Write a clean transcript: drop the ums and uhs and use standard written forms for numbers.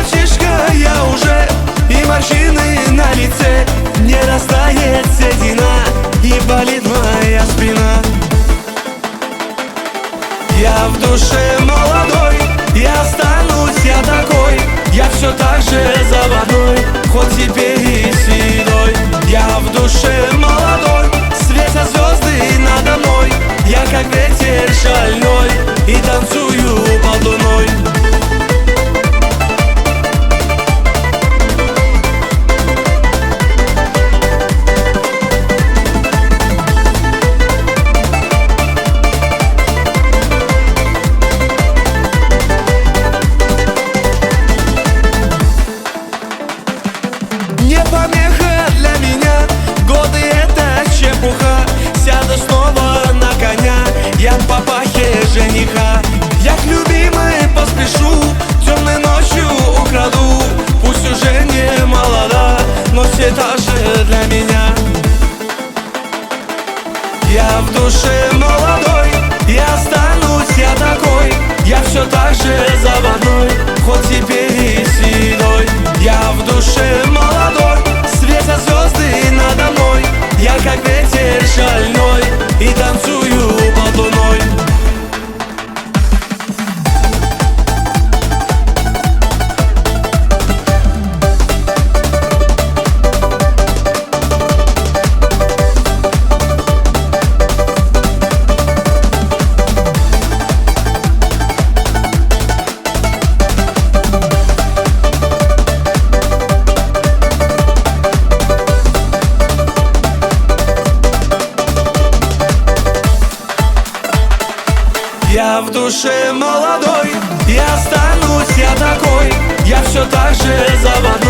мальчишка я уже, и морщины на лице. Не растает седина, и болит моя спина. Я в душе молодой, и останусь я такой. Я все так же заводной, хоть теперь и седой. Я в душе молодой, светят звезды надо мной. Я как ветер шальной, и танцую под луной. Не помеха для меня, годы это чепуха. Сяду снова на коня, я в папахе жениха. Я к любимой поспешу, темной ночью украду. Пусть уже не молода, но все та же для меня. Я в душе молодой, и останусь я такой. Я все так же заводной, хоть теперь и седой. Я в душе молодой, светят звезды надо мной. Я как ветер шальной, и танцую под луной. Я в душе молодой, и останусь я такой. Я все так же заводной.